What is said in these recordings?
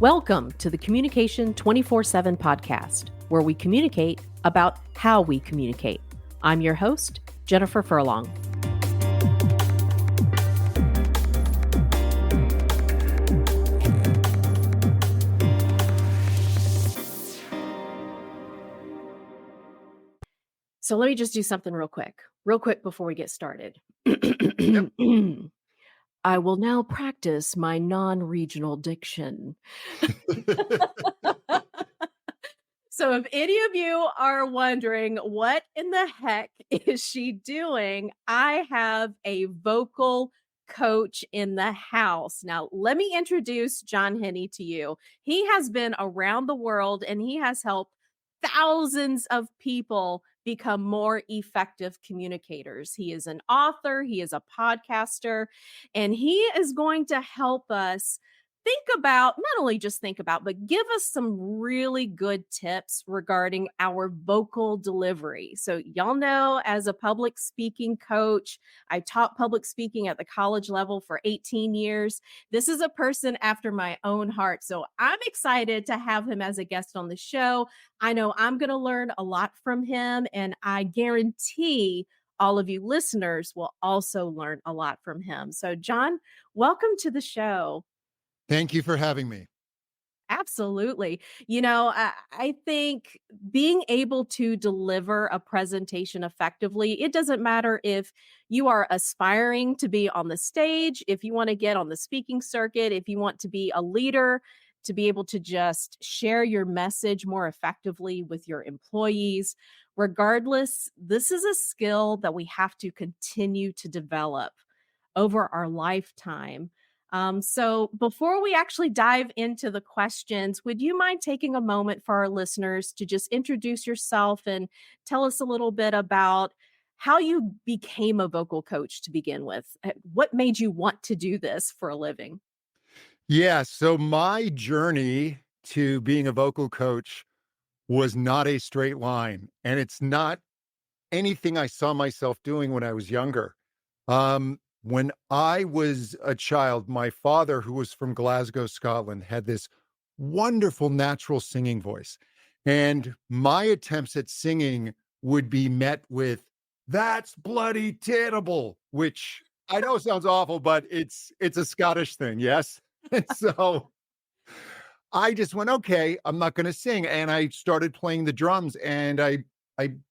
Welcome to the Communication 24/7 podcast, where we communicate about how we communicate. I'm your host, Jennifer Furlong. So let me just do something real quick before we get started. Yep. I will now practice my non-regional diction. So if any of you are wondering what in the heck is she doing, I have a vocal coach in the house. Now, let me introduce John Henny to you. He has been around the world and he has helped thousands of people become more effective communicators. He is an author, he is a podcaster, and he is going to help us not only just think about, but give us some really good tips regarding our vocal delivery. So, y'all know, as a public speaking coach, I taught public speaking at the college level for 18 years. This is a person after my own heart. So, I'm excited to have him as a guest on the show. I know I'm going to learn a lot from him, and I guarantee all of you listeners will also learn a lot from him. So, John, welcome to the show. Thank you for having me. Absolutely. I think being able to deliver a presentation effectively, it doesn't matter if you are aspiring to be on the stage, if you want to get on the speaking circuit, if you want to be a leader, to be able to just share your message more effectively with your employees. Regardless, this is a skill that we have to continue to develop over our lifetime. So before we actually dive into the questions, would you mind taking a moment for our listeners to just introduce yourself and tell us a little bit about how you became a vocal coach to begin with? What made you want to do this for a living? Yeah, so my journey to being a vocal coach was not a straight line, and it's not anything I saw myself doing when I was younger. When I was a child, my father, who was from Glasgow, Scotland, had this wonderful natural singing voice. And my attempts at singing would be met with, "That's bloody terrible," which I know sounds awful, but it's a Scottish thing, yes? And so I just went, "Okay, I'm not gonna sing." And I started playing the drums, and I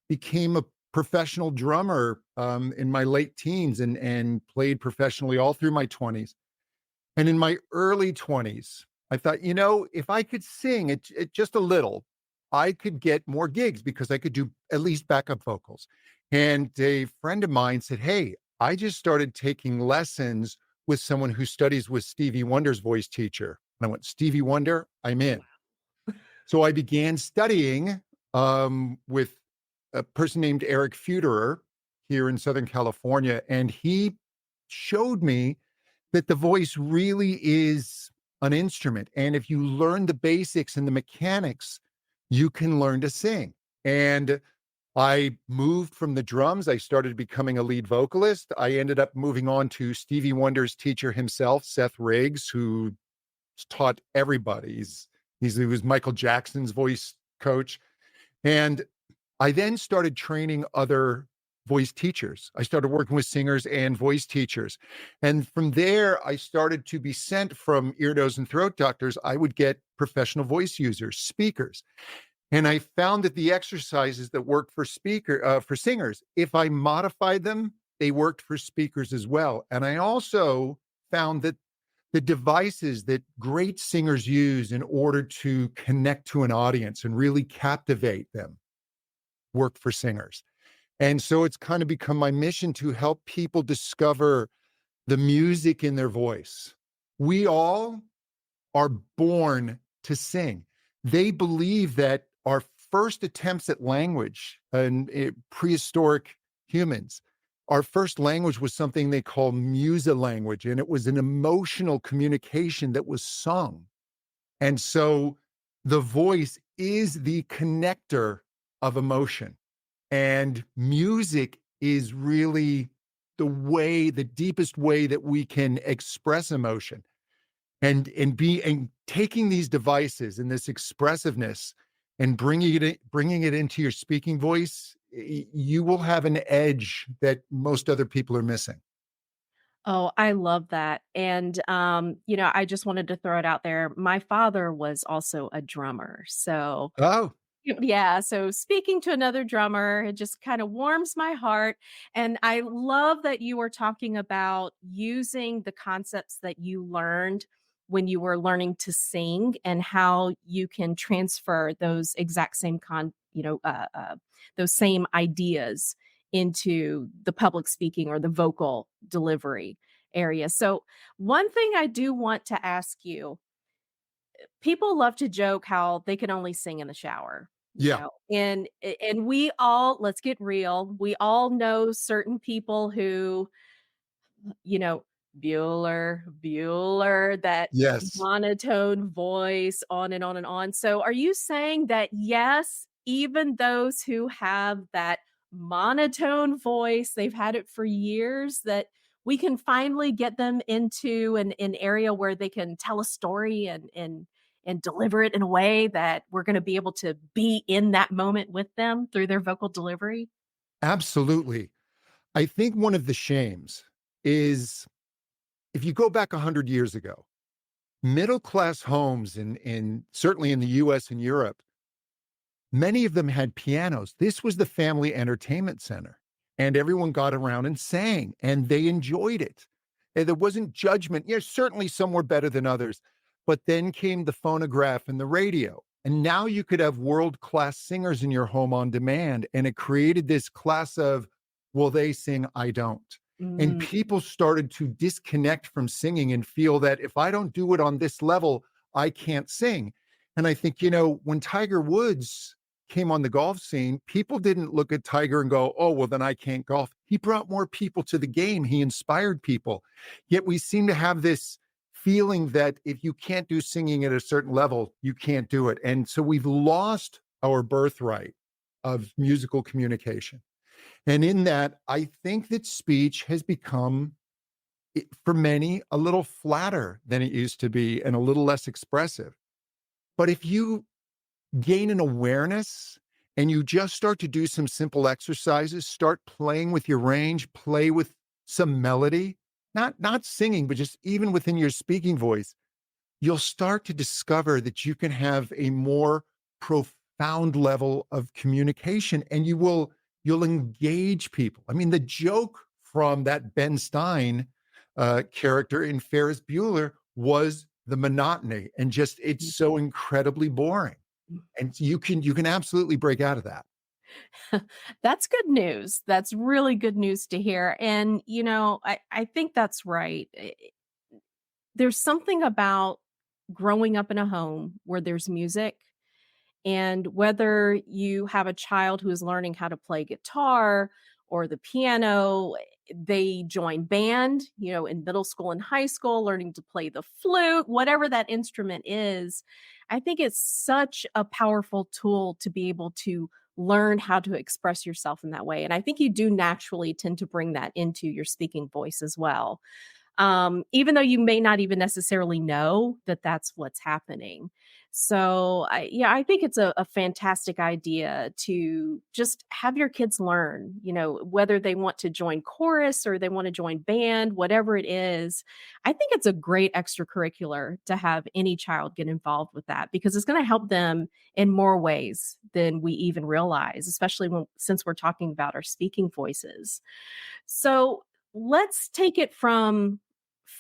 became a professional drummer in my late teens and played professionally all through my 20s. And in my early 20s, I thought, if I could sing it just a little, I could get more gigs because I could do at least backup vocals. And a friend of mine said, "Hey, I just started taking lessons with someone who studies with Stevie Wonder's voice teacher." And I went, "Stevie Wonder, I'm in." So I began studying with a person named Eric Feuderer here in Southern California, and he showed me that the voice really is an instrument. And if you learn the basics and the mechanics, you can learn to sing. And I moved from the drums. I started becoming a lead vocalist. I ended up moving on to Stevie Wonder's teacher himself, Seth Riggs, who taught everybody. He was Michael Jackson's voice coach. And I then started training other voice teachers. I started working with singers and voice teachers. And from there, I started to be sent from ear, nose, and throat doctors. I would get professional voice users, speakers. And I found that the exercises that worked for singers, if I modified them, they worked for speakers as well. And I also found that the devices that great singers use in order to connect to an audience and really captivate them work for singers. And so it's kind of become my mission to help people discover the music in their voice. We all are born to sing. They believe that our first attempts at language and prehistoric humans, our first language was something they call musa language, and it was an emotional communication that was sung. And so the voice is the connector of emotion. And music is really the deepest way that we can express emotion. and taking these devices and this expressiveness and bringing it into your speaking voice, you will have an edge that most other people are missing. Oh, I love that. And, I just wanted to throw it out there. My father was also a drummer. So, Oh, yeah, so speaking to another drummer, it just kind of warms my heart. And I love that you were talking about using the concepts that you learned when you were learning to sing and how you can transfer those exact same those same ideas into the public speaking or the vocal delivery area. So, one thing I do want to ask you, people love to joke how they can only sing in the shower, yeah, and we all, let's get real, we all know certain people who, you know, Bueller, that yes. monotone voice, on and on and on. So are you saying that, yes, even those who have that monotone voice, they've had it for years, that we can finally get them into an area where they can tell a story and deliver it in a way that we're gonna be able to be in that moment with them through their vocal delivery? Absolutely. I think one of the shames is if you go back 100 years ago, middle class homes in certainly in the US and Europe, many of them had pianos. This was the family entertainment center, and everyone got around and sang, and they enjoyed it. And there wasn't judgment. Yeah, certainly some were better than others, but then came the phonograph and the radio. And now you could have world-class singers in your home on demand, and it created this class of, well, they sing, I don't. And Mm, people started to disconnect from singing and feel that if I don't do it on this level, I can't sing. And I think, when Tiger Woods came on the golf scene, people didn't look at Tiger and go, oh, well, then I can't golf. He brought more people to the game. He inspired people. Yet we seem to have this feeling that if you can't do singing at a certain level, you can't do it. And so we've lost our birthright of musical communication. And in that, I think that speech has become, for many, a little flatter than it used to be and a little less expressive. But if you gain an awareness and you just start to do some simple exercises, start playing with your range, play with some melody, not singing, but just even within your speaking voice, you'll start to discover that you can have a more profound level of communication and you'll engage people. I mean, the joke from that Ben Stein character in Ferris Bueller was the monotony and just it's mm, so incredibly boring. mm. And you can absolutely break out of that. That's good news. That's really good news to hear. And, I think that's right. There's something about growing up in a home where there's music, and whether you have a child who is learning how to play guitar or the piano, they join band, in middle school and high school, learning to play the flute, whatever that instrument is. I think it's such a powerful tool to be able to learn how to express yourself in that way. And I think you do naturally tend to bring that into your speaking voice as well, even though you may not even necessarily know that that's what's happening. So, I think it's a fantastic idea to just have your kids learn, whether they want to join chorus or they want to join band, whatever it is. I think it's a great extracurricular to have any child get involved with that because it's going to help them in more ways than we even realize, especially since we're talking about our speaking voices. So let's take it from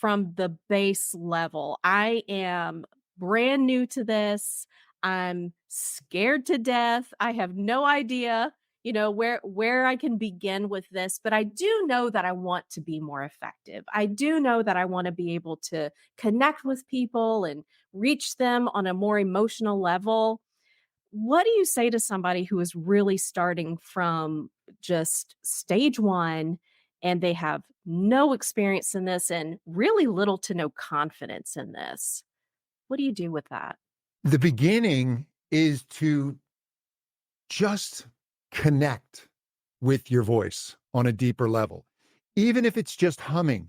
the base level. I am brand new to this. I'm scared to death. I have no idea, where I can begin with this, but I do know that I want to be more effective. I do know that I want to be able to connect with people and reach them on a more emotional level. What do you say to somebody who is really starting from just stage 1 and they have no experience in this and really little to no confidence in this? What do you do with that? The beginning is to just connect with your voice on a deeper level. Even if it's just humming,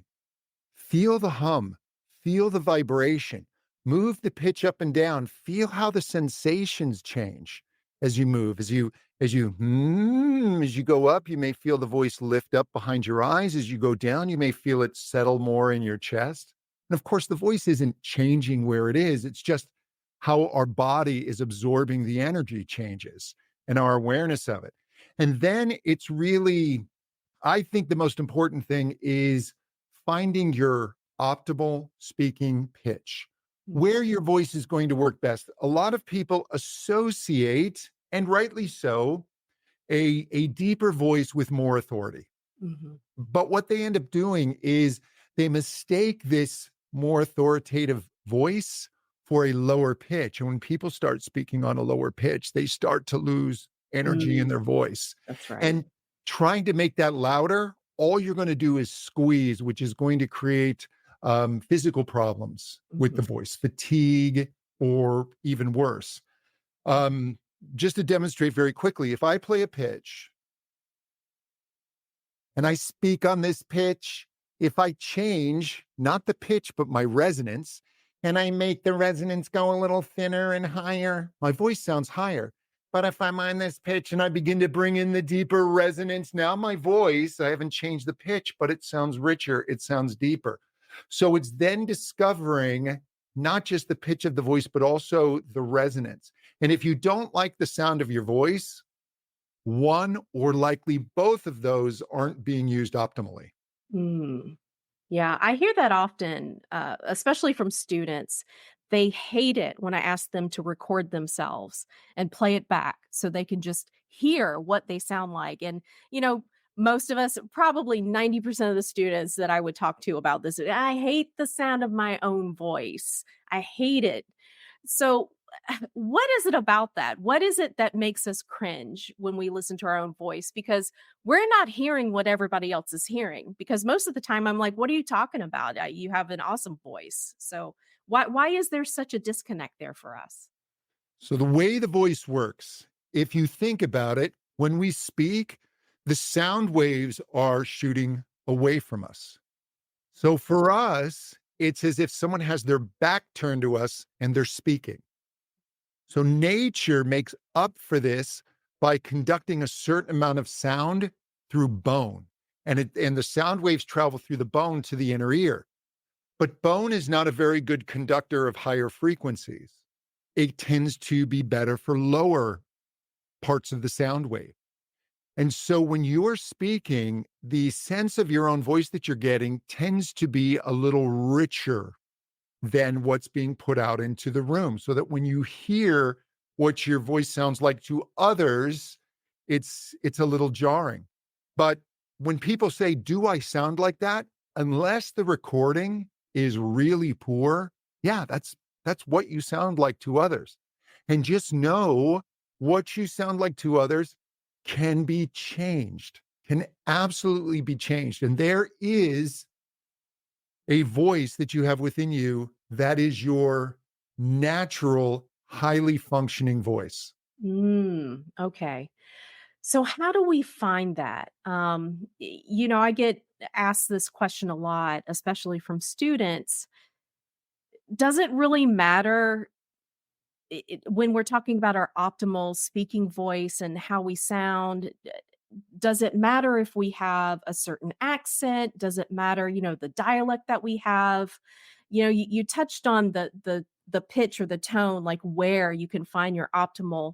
feel the hum, feel the vibration. Move the pitch up and down. Feel how the sensations change as you move. As you go up, you may feel the voice lift up behind your eyes. As you go down, you may feel it settle more in your chest. And of course, the voice isn't changing where it is. It's just how our body is absorbing the energy changes and our awareness of it. And then it's really, I think the most important thing is finding your optimal speaking pitch, Mm, where your voice is going to work best. A lot of people associate, and rightly so, a deeper voice with more authority. mhm, But what they end up doing is they mistake this more authoritative voice for a lower pitch. And when people start speaking on a lower pitch, they start to lose energy in mm, their voice. that's right. And trying to make that louder, all you're going to do is squeeze, which is going to create physical problems with the Mhm. voice, fatigue, or even worse. Um, just to demonstrate very quickly, if I play a pitch and I speak on this pitch, if I change not the pitch, but my resonance, and I make the resonance go a little thinner and higher, my voice sounds higher. But if I'm on this pitch and I begin to bring in the deeper resonance, now my voice, I haven't changed the pitch, but it sounds richer, it sounds deeper. So it's then discovering not just the pitch of the voice, but also the resonance. And if you don't like the sound of your voice, one or likely both of those aren't being used optimally. Mm. Yeah, I hear that often, especially from students. They hate it when I ask them to record themselves and play it back so they can just hear what they sound like. And, you know, most of us, probably 90% of the students that I would talk to about this, I hate the sound of my own voice. I hate it. So, what is it about that? What is it that makes us cringe when we listen to our own voice? Because we're not hearing what everybody else is hearing. Because most of the time, I'm like, "What are you talking about? You have an awesome voice." So, why is there such a disconnect there for us? So, the way the voice works, if you think about it, when we speak, the sound waves are shooting away from us. So, for us, it's as if someone has their back turned to us and they're speaking. So, nature makes up for this by conducting a certain amount of sound through bone. And the sound waves travel through the bone to the inner ear. But bone is not a very good conductor of higher frequencies. It tends to be better for lower parts of the sound wave. And so when you're speaking, the sense of your own voice that you're getting tends to be a little richer than what's being put out into the room. So that when you hear what your voice sounds like to others, it's a little jarring. But when people say, "Do I sound like that?" Unless the recording is really poor, yeah, that's what you sound like to others. And just know what you sound like to others can be changed, can absolutely be changed. And there is a voice that you have within you that is your natural, highly functioning voice. Okay. So, how do we find that? I get asked this question a lot, especially from students. Does it really matter when we're talking about our optimal speaking voice and how we sound? Does it matter if we have a certain accent? Does it matter, the dialect that we have? You touched on the pitch or the tone, like where you can find your optimal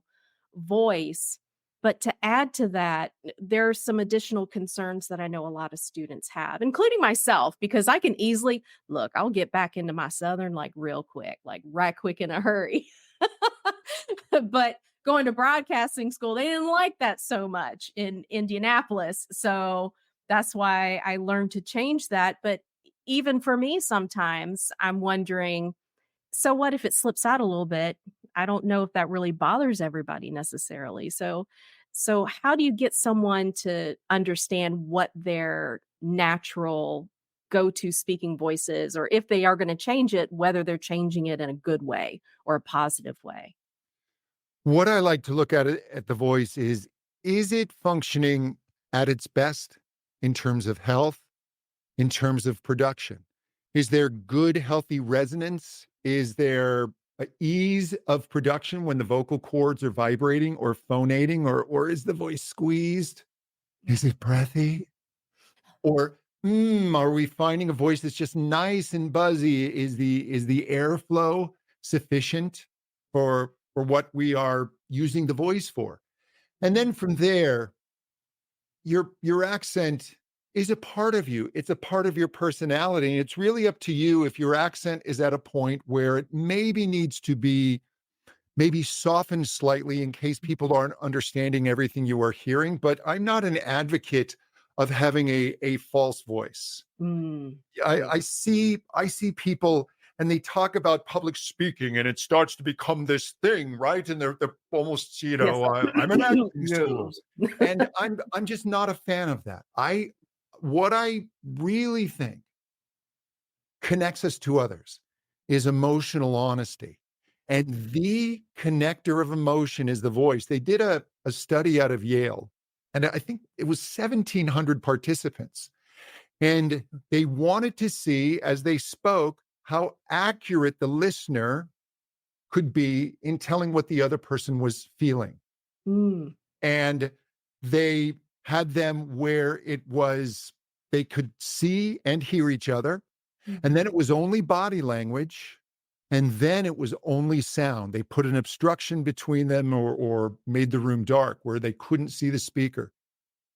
voice. But to add to that, there are some additional concerns that I know a lot of students have, including myself, because I can easily look, I'll get back into my Southern like real quick, like right quick in a hurry. But going to broadcasting school, they didn't like that so much in Indianapolis. So that's why I learned to change that. But even for me, sometimes I'm wondering, so what if it slips out a little bit? I don't know if that really bothers everybody necessarily. So how do you get someone to understand what their natural go-to speaking voice is, or if they are going to change it, whether they're changing it in a good way or a positive way? What I like to look at it at the voice is it functioning at its best in terms of health, in terms of production? Is there good, healthy resonance Is there a ease of production when the vocal cords are vibrating or phonating, or is the voice squeezed? Is it breathy? Or, are we finding a voice that's just nice and buzzy? Is the airflow sufficient for what we are using the voice for? And then from there, your accent is a part of you. It's a part of your personality. And it's really up to you if your accent is at a point where it maybe needs to be maybe softened slightly in case people aren't understanding everything you are hearing. But I'm not an advocate of having a false voice. Mm, I see people and they talk about public speaking and it starts to become this thing, right? And they're almost, yes. I'm an acting No. school. And I'm just not a fan of that. What I really think connects us to others is emotional honesty. And the connector of emotion is the voice. They did a study out of Yale, and I think it was 1,700 participants. And they wanted to see, as they spoke, how accurate the listener could be in telling what the other person was feeling. Mm, And they had them where it was they could see and hear each other, and then mhm, it was only body language, and then it was only sound. They put an obstruction between them or made the room dark where they couldn't see the speaker.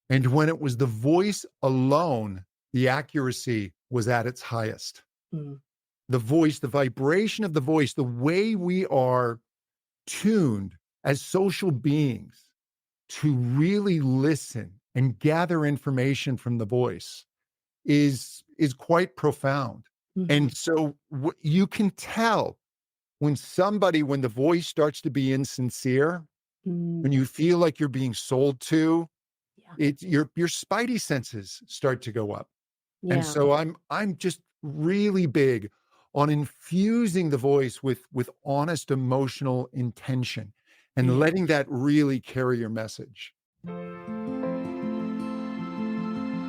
And when it was the voice alone, the accuracy was at its highest. mm, The voice, the vibration of the voice, the way we are tuned as social beings to really listen and gather information from the voice is quite profound. mhm, And so you can tell when the voice starts to be insincere, mm, when you feel like you're being sold to, yeah, your spidey senses start to go up. And yeah, so I'm just really big on infusing the voice with honest emotional intention and yeah. letting that really carry your message.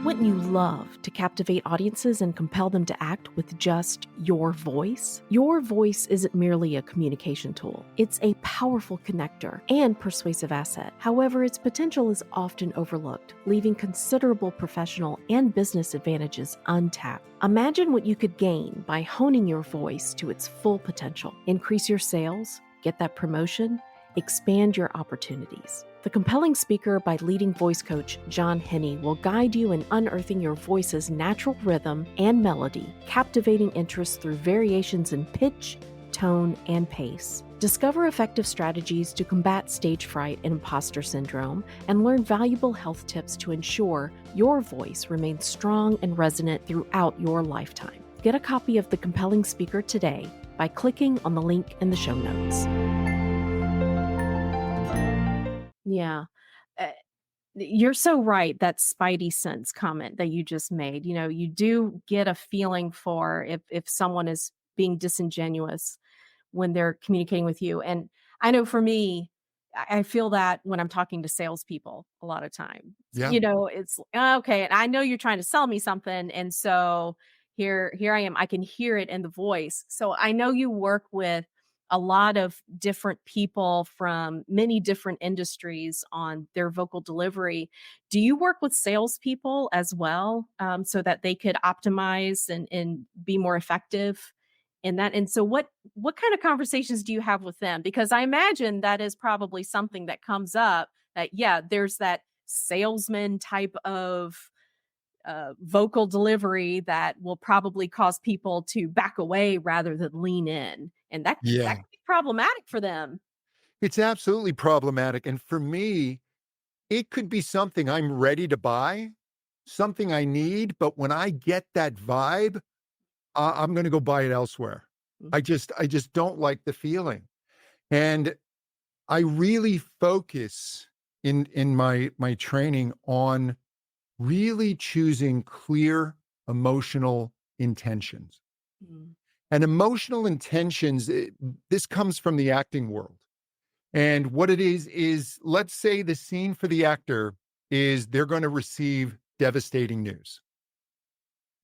Wouldn't you love to captivate audiences and compel them to act with just your voice? Your voice isn't merely a communication tool, it's a powerful connector and persuasive asset. However, its potential is often overlooked, leaving considerable professional and business advantages untapped. Imagine what you could gain by honing your voice to its full potential. Increase your sales, get that promotion, expand your opportunities. The Compelling Speaker by leading voice coach John Henny will guide you in unearthing your voice's natural rhythm and melody, captivating interest through variations in pitch, tone, and pace. Discover effective strategies to combat stage fright and imposter syndrome, and learn valuable health tips to ensure your voice remains strong and resonant throughout your lifetime. Get a copy of The Compelling Speaker today by clicking on the link in the show notes. Yeah. Uh, you're so right, that spidey sense comment that you just made. You do get a feeling for if someone is being disingenuous when they're communicating with you. And I know for me, I feel that when I'm talking to salespeople a lot of time. Yeah. It's okay. And I know you're trying to sell me something. And so here I am. I can hear it in the voice. So I know you work with a lot of different people from many different industries on their vocal delivery. Do you work with salespeople as well, so that they could optimize and be more effective in that? And so what kind of conversations do you have with them? Because I imagine that is probably something that comes up, that, yeah, there's that salesman type of vocal delivery that will probably cause people to back away rather than lean in. And that Yeah. can be problematic for them. It's absolutely problematic. And for me, it could be something I'm ready to buy, something I need, but when I get that vibe, I'm gonna go buy it elsewhere. Mm, I just don't like the feeling. And I really focus in my training on really choosing clear emotional intentions. mm, And emotional intentions, this comes from the acting world. And what it is let's say the scene for the actor is they're going to receive devastating news.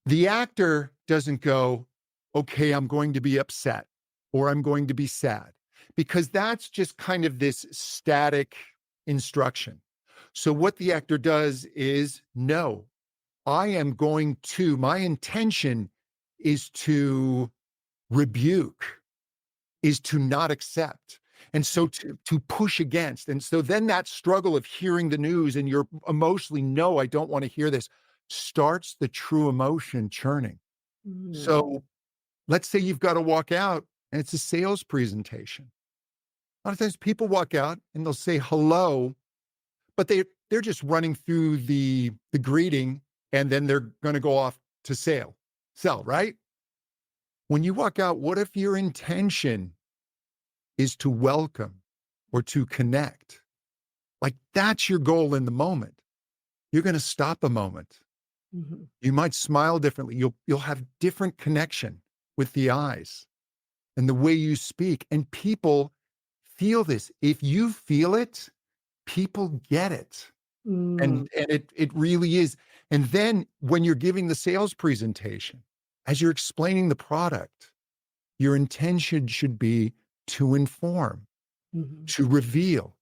The actor doesn't go, okay, I'm going to be upset. or I'm going to be sad, because that's just kind of this static instruction. So what the actor does is, no, my intention is to rebuke, is to not accept. And so to push against. And so then that struggle of hearing the news and you're emotionally, no, I don't want to hear this, starts the true emotion churning. Mm. So let's say you've got to walk out and it's a sales presentation. A lot of times people walk out and they'll say hello, but they're just running through the greeting and then they're going to go off to sell, right? When you walk out, what if your intention is to welcome or to connect? Like that's your goal in the moment. You're going to stop a moment. Mhm. You might smile differently. You'll have different connection with the eyes and the way you speak. And people feel this. If you feel it, people get it. Mm. And it really is. And then when you're giving the sales presentation, as you're explaining the product, your intention should be to inform, Mhm. to reveal,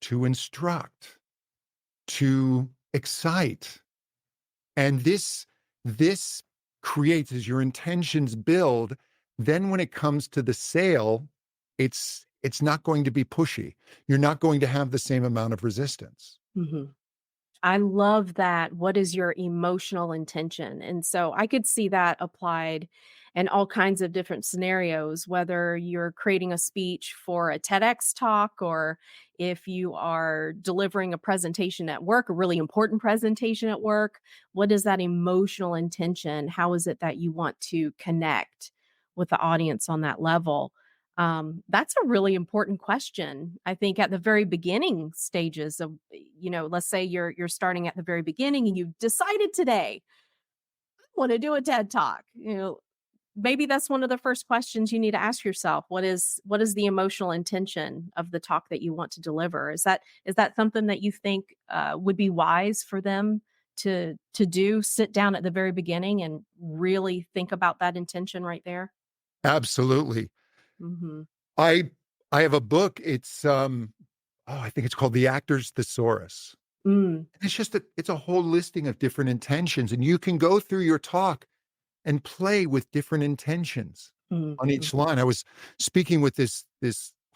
to instruct, to excite. And this creates, as your intentions build, then when it comes to the sale, it's not going to be pushy. You're not going to have the same amount of resistance. Mhm. I love that. What is your emotional intention? And so I could see that applied in all kinds of different scenarios, whether you're creating a speech for a TEDx talk or if you are delivering a presentation at work, a really important presentation at work. What is that emotional intention? How is it that you want to connect with the audience on that level? That's a really important question. I think at the very beginning stages of, let's say you're starting at the very beginning and you decided today, I want to do a TED talk. Maybe that's one of the first questions you need to ask yourself. What is the emotional intention of the talk that you want to deliver? Is that something that you think would be wise for them to do? Sit down at the very beginning and really think about that intention right there. Absolutely. Hmm. I I have a book. I think it's called The Actor's Thesaurus. Mm, It's a whole listing of different intentions, and you can go through your talk and play with different intentions mm, on each line. I was speaking with this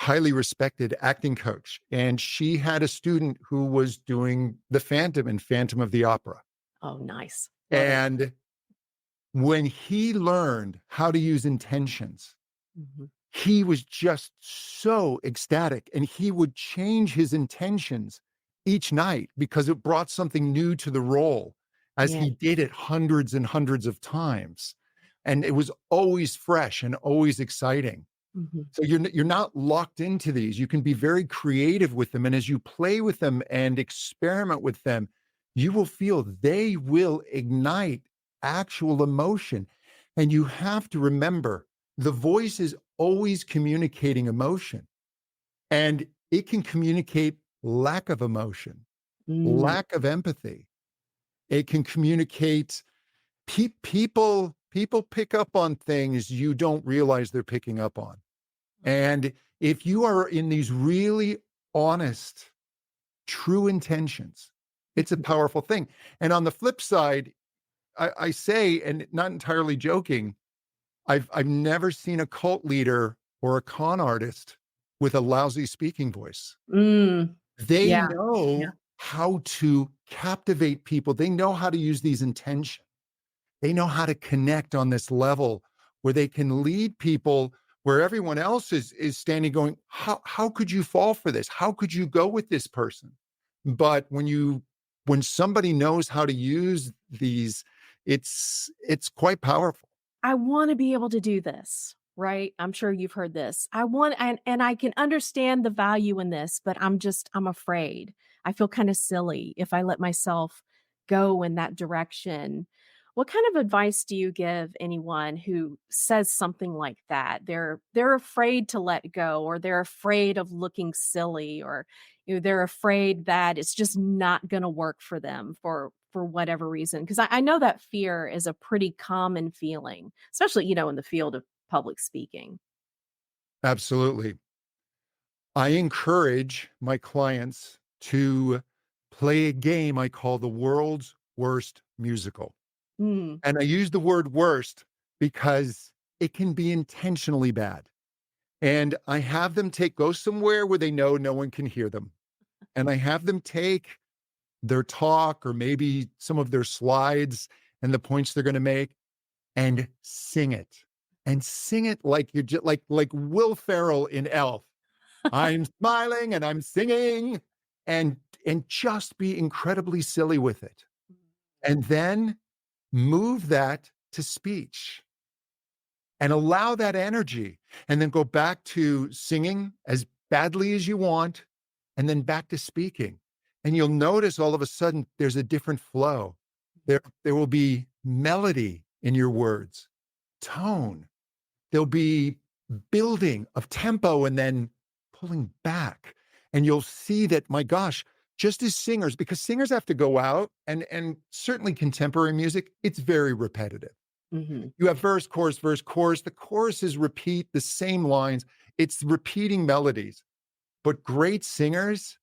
highly respected acting coach, and she had a student who was doing the Phantom in Phantom of the Opera. oh, nice. Love it. And when he learned how to use intentions, Mhm. he was just so ecstatic, and he would change his intentions each night because it brought something new to the role as Yeah. he did it hundreds and hundreds of times. And it was always fresh and always exciting. Mhm. So you're not locked into these. You can be very creative with them. And as you play with them and experiment with them, you will feel they will ignite actual emotion. And you have to remember the voice is always communicating emotion, and it can communicate lack of emotion, Mm. lack of empathy. It can communicate people pick up on things you don't realize they're picking up on. And if you are in these really honest, true intentions, it's a Mhm. powerful thing. And on the flip side, I say, and not entirely joking, I've never seen a cult leader or a con artist with a lousy speaking voice. Mm. They Yeah. Yeah. know how to captivate people. They know how to use these intentions. They know how to connect on this level where they can lead people where everyone else is standing going, how could you fall for this? How could you go with this person? But when somebody knows how to use these, it's quite powerful. I wanna be able to do this, right? I'm sure you've heard this. I want and I can understand the value in this, but I'm afraid. I feel kinda silly if I let myself go in that direction. What kind of advice do you give anyone who says something like that? They're afraid to let go, or they're afraid of looking silly, or they're afraid that it's just not gonna work for them for whatever reason. Because I know that fear is a pretty common feeling, especially, in the field of public speaking. Absolutely. I encourage my clients to play a game I call the world's worst musical. Mm. And I use the word worst because it can be intentionally bad. And I have them go somewhere where they know no one can hear them. And I have them take their talk or maybe some of their slides and the points they're going to make and sing it like you're just like Will Ferrell in Elf. I'm smiling and I'm singing and just be incredibly silly with it. And then move that to speech and allow that energy and then go back to singing as badly as you want and then back to speaking. And you'll notice all of a sudden there's a different flow. There will be melody in your words, tone. There'll be building of tempo and then pulling back. And you'll see that, my gosh, just as singers, because singers have to go out and certainly contemporary music, it's very repetitive. Mhm. You have verse, chorus, verse, chorus. The choruses repeat the same lines. It's repeating melodies. But great singers,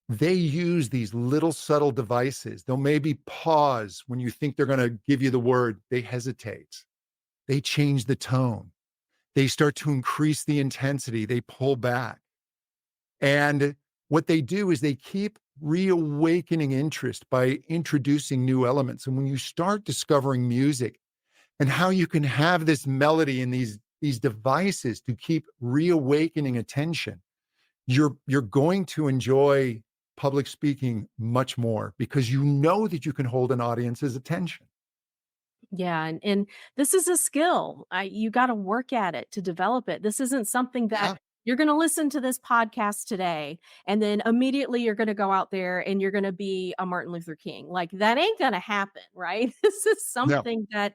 they use these little subtle devices. They'll maybe pause when you think they're going to give you the word. They hesitate. They change the tone. They start to increase the intensity. They pull back. And what they do is they keep reawakening interest by introducing new elements. And when you start discovering music and how you can have this melody and these devices to keep reawakening attention, you're going to enjoy public speaking much more because you know that you can hold an audience's attention. Yeah, and this is a skill. You gotta work at it to develop it. This isn't something that Yeah. you're gonna listen to this podcast today, and then immediately you're gonna go out there and you're gonna be a Martin Luther King. Like, that ain't gonna happen, right? This is No. something that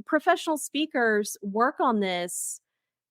professional speakers work on this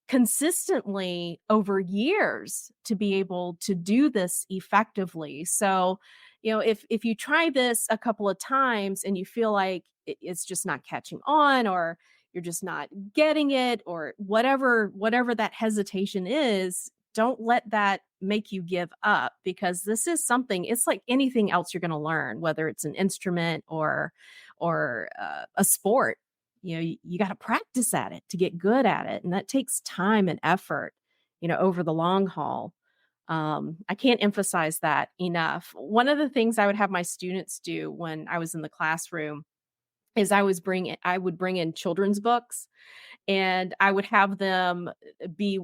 consistently over years to be able to do this effectively. So, if you try this a couple of times and you feel like it's just not catching on, or you're just not getting it, or whatever that hesitation is, don't let that make you give up, because this is something, it's like anything else you're going to learn, whether it's an instrument or a sport. You got to practice at it to get good at it, and that takes time and effort, over the long haul. I can't emphasize that enough. One of the things I would have my students do when I was in the classroom is I would bring in children's books, and I would have them be,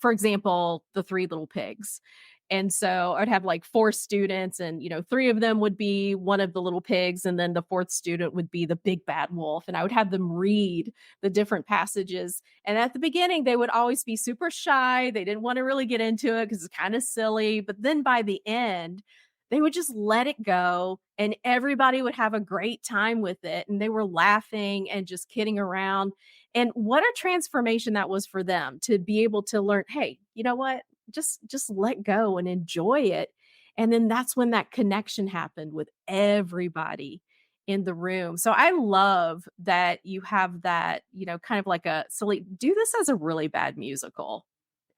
for example, The Three Little Pigs. And so I'd have like four students, and, three of them would be one of the little pigs, and then the fourth student would be the big bad wolf. And I would have them read the different passages. And at the beginning, they would always be super shy. They didn't want to really get into it because it's kind of silly. But then by the end, they would just let it go, and everybody would have a great time with it. And they were laughing and just kidding around. And what a transformation that was for them to be able to learn, hey, you know what? Just let go and enjoy it. And then that's when that connection happened with everybody in the room. So I love that you have that, kind of like a silly, do this as a really bad musical.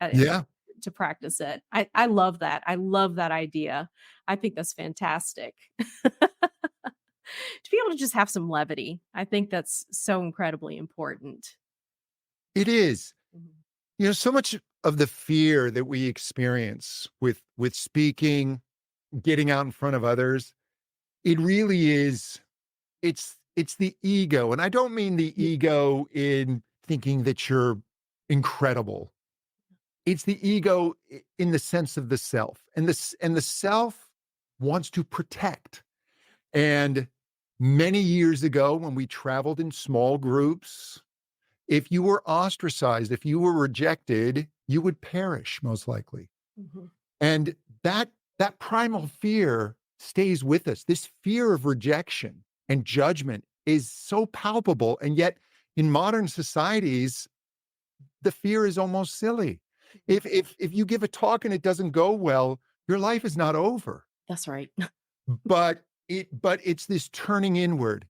uh, Yeah. to practice it. I love that. I love that idea. I think that's fantastic. To be able to just have some levity, I think that's so incredibly important. It is. Mhm. So much of the fear that we experience with speaking, getting out in front of others, it really is it's the ego. And I don't mean the Yeah. ego in thinking that you're incredible. It's the ego in the sense of the self. And the self wants to protect. And many years ago when we traveled in small groups, if you were ostracized, if you were rejected, you would perish most likely. Mhm. And that primal fear stays with us. This fear of rejection and judgment is so palpable. And yet in modern societies, the fear is almost silly. If you give a talk and it doesn't go well, your life is not over. That's right. But it's this turning inward.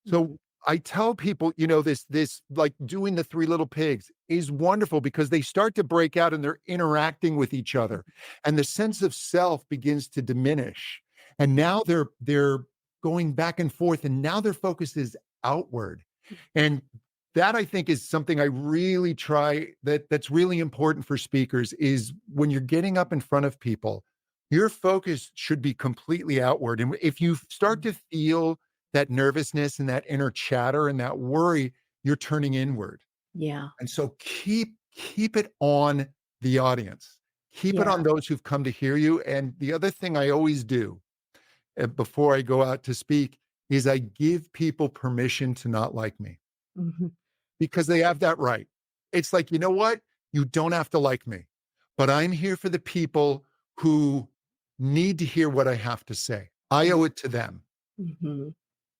Mhm. So I tell people, this like doing the Three Little Pigs is wonderful because they start to break out and they're interacting with each other, and the sense of self begins to diminish. And now they're going back and forth, and now their focus is outward. And that I think is something I really try that's really important for speakers is when you're getting up in front of people, your focus should be completely outward. And if you start to feel that nervousness and that inner chatter and that worry, you're turning inward. Yeah. And so keep it on the audience. Keep it Yeah. on those who've come to hear you. And the other thing I always do before I go out to speak is I give people permission to not like me Mhm. because they have that right. It's like, you know what? You don't have to like me, but I'm here for the people who need to hear what I have to say. I owe it to them. Mhm.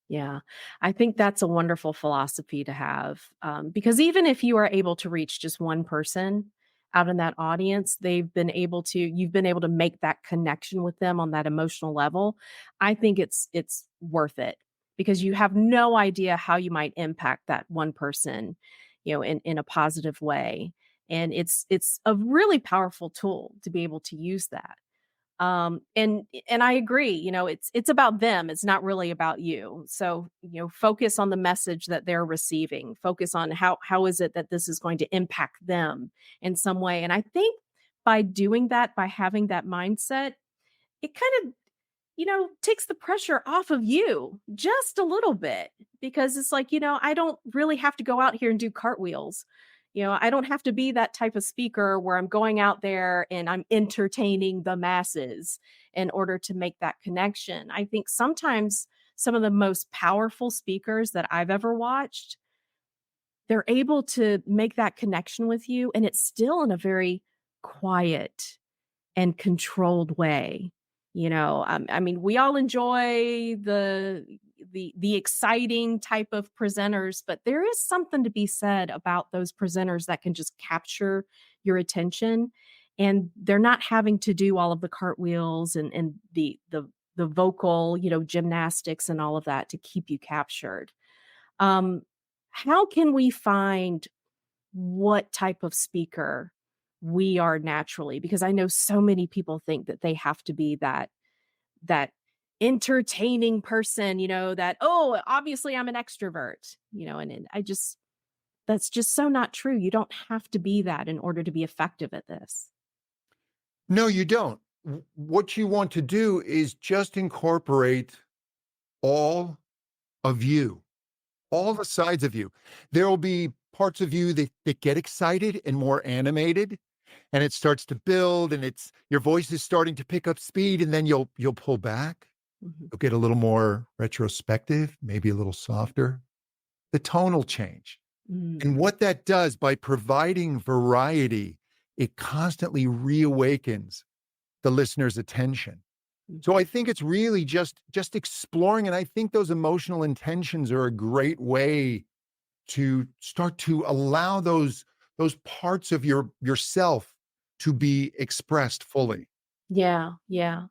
Yeah, I think that's a wonderful philosophy to have, because even if you are able to reach just one person out in that audience, you've been able to make that connection with them on that emotional level. I think it's worth it because you have no idea how you might impact that one person, in a positive way, and it's a really powerful tool to be able to use that. And I agree, it's about them, it's not really about you. So, focus on the message that they're receiving. Focus on how is it that this is going to impact them in some way. And I think by doing that, by having that mindset, it kind of takes the pressure off of you just a little bit because it's like, I don't really have to go out here and do cartwheels. I don't have to be that type of speaker where I'm going out there and I'm entertaining the masses in order to make that connection. I think sometimes some of the most powerful speakers that I've ever watched, they're able to make that connection with you and it's still in a very quiet and controlled way. I mean, we all enjoy the exciting type of presenters, but there is something to be said about those presenters that can just capture your attention, and they're not having to do all of the cartwheels and the vocal, gymnastics and all of that to keep you captured. Um, how can we find what type of speaker we are naturally, because I know so many people think that they have to be that entertaining person, that, oh, obviously I'm an extrovert, and I just that's just so not true. You don't have to be that in order to be effective at this. No, you don't. What you want to do is just incorporate all of you, all the sides of you. There will be parts of you that get excited and more animated, and it starts to build, and it's your voice is starting to pick up speed, and then you'll pull back. Mhm. You'll get a little more retrospective, maybe a little softer. The tone will change. Mm, And what that does by providing variety, it constantly reawakens the listener's attention. So mhm. I think it's really just exploring, and I think those emotional intentions are a great way to start to allow those parts of yourself to be expressed fully. Yeah, yeah.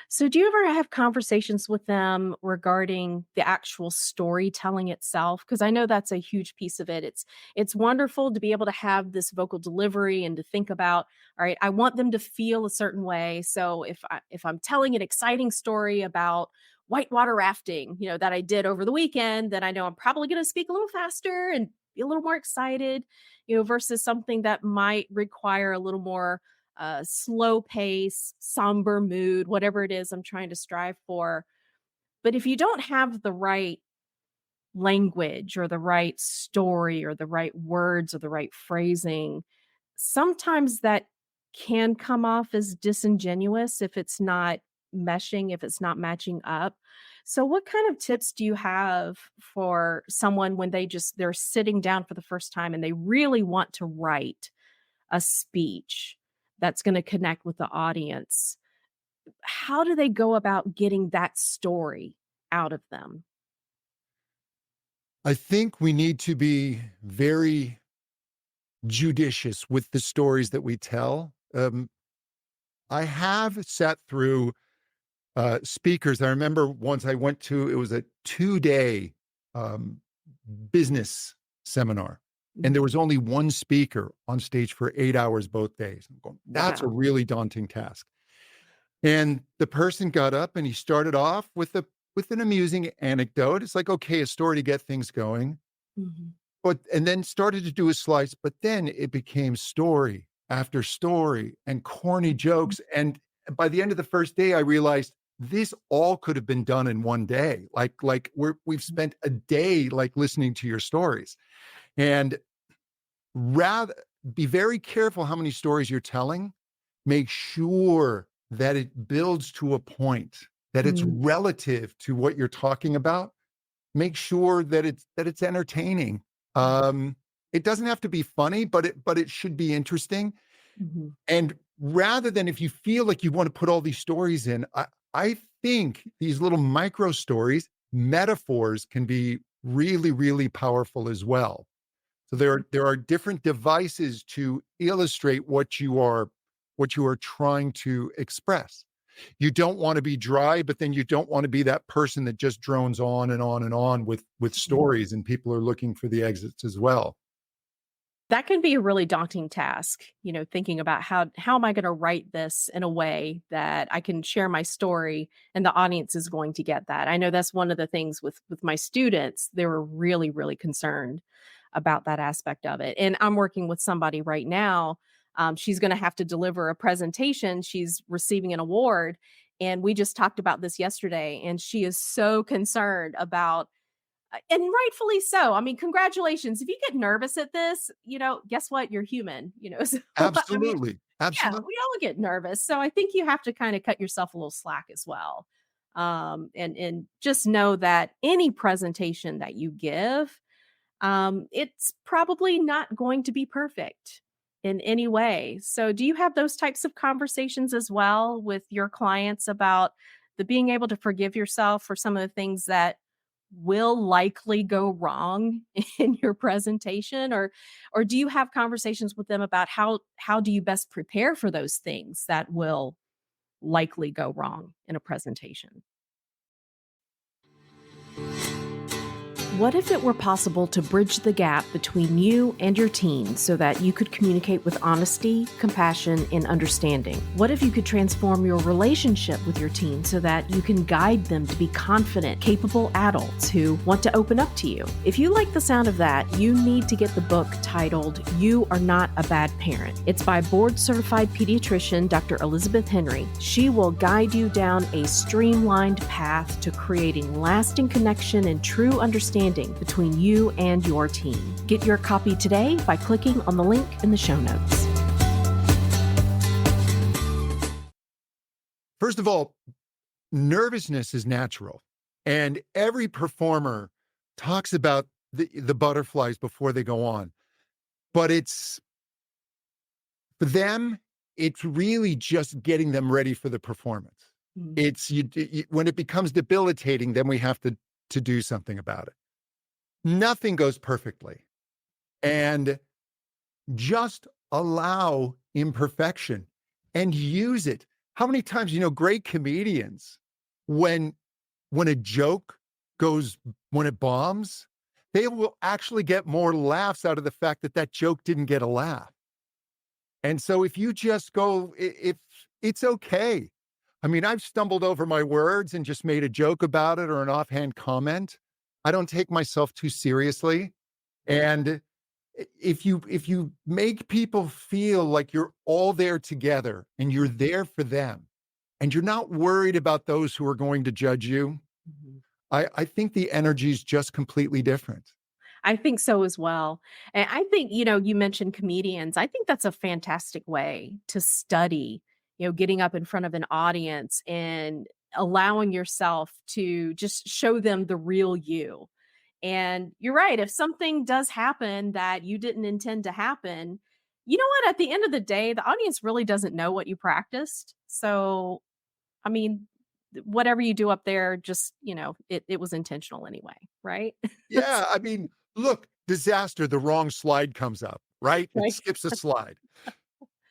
So do you ever have conversations with them regarding the actual storytelling itself? Because I know that's a huge piece of it. It's wonderful to be able to have this vocal delivery and to think about, all right, I want them to feel a certain way. So if I'm telling an exciting story about whitewater rafting, that I did over the weekend, then I know I'm probably going to speak a little faster and be a little more excited, versus something that might require a little more slow pace, somber mood, whatever it is I'm trying to strive for. But if you don't have the right language or the right story or the right words or the right phrasing, sometimes that can come off as disingenuous if it's not meshing, if it's not matching up. So what kind of tips do you have for someone when they're sitting down for the first time and they really want to write a speech that's gonna connect with the audience? How do they go about getting that story out of them? I think we need to be very judicious with the stories that we tell. I have sat through speakers. I remember once I went to, it was a 2-day um, business seminar. And there was only one speaker on stage for 8 hours both days. I'm going, that's a Wow. really daunting task. And the person got up and he started off with an amusing anecdote. It's like, okay, a story to get things going. Mhm. But and then started to do his slides, but then it became story after story and corny jokes. And by the end of the first day, I realized this all could have been done in one day. Like we've spent a day like listening to your stories. And rather be very careful how many stories you're telling. Make sure that it builds to a point, that it's Mm, relative to what you're talking about. Make sure that it's entertaining. mm, Um, it doesn't have to be funny, but it should be interesting. mhm, And rather than if you feel like you want to put all these stories in, I think these little micro stories, metaphors can be really, really powerful as well. So there are different devices to illustrate what you are trying to express. You don't want to be dry, but then you don't want to be that person that just drones on and on and on with mhm. stories, and people are looking for the exits as well. That can be a really daunting task, thinking about how am I gonna write this in a way that I can share my story and the audience is going to get that. I know that's one of the things with my students, they were really, really concerned about that aspect of it. And I'm working with somebody right now. She's gonna have to deliver a presentation. She's receiving an award. And we just talked about this yesterday. And she is so concerned about and rightfully so. I mean, congratulations. If you get nervous at this, guess what? You're human, So, I mean, Absolutely. yeah, Absolutely. we all get nervous. So I think you have to kind of cut yourself a little slack as well. And just know that any presentation that you give, it's probably not going to be perfect in any way. So do you have those types of conversations as well with your clients about the being able to forgive yourself for some of the things that will likely go wrong in your presentation, or do you have conversations with them about how do you best prepare for those things that will likely go wrong in a presentation? What if it were possible to bridge the gap between you and your teen so that you could communicate with honesty, compassion, and understanding? What if you could transform your relationship with your teen so that you can guide them to be confident, capable adults who want to open up to you? If you like the sound of that, you need to get the book titled You Are Not a Bad Parent. It's by board-certified pediatrician Dr. Elizabeth Henry. She will guide you down a streamlined path to creating lasting connection and true understanding between you and your teen. Get your copy today by clicking on the link in the show notes. First of all, nervousness is natural. And every performer talks about the butterflies before they go on. But for them, it's really just getting them ready for the performance. Mm. It's when it becomes debilitating, then we have to do something about it. Nothing goes perfectly. And just allow imperfection and use it. How many times, great comedians, when a joke goes, when it bombs, they will actually get more laughs out of the fact that that joke didn't get a laugh. And so if you just go, if it's okay. I mean, I've stumbled over my words and just made a joke about it or an offhand comment. I don't take myself too seriously. And if you make people feel like you're all there together and you're there for them and you're not worried about those who are going to judge you, Mhm. I think the energy is just completely different. I think so as well. And I think, you mentioned comedians. I think that's a fantastic way to study, getting up in front of an audience and allowing yourself to just show them the real you. And you're right. If something does happen that you didn't intend to happen, you know what? At the end of the day, the audience really doesn't know what you practiced. So, I mean, whatever you do up there, just, it was intentional anyway, right? Yeah, I mean, look, disaster, the wrong slide comes up, right? It Right. skips a slide.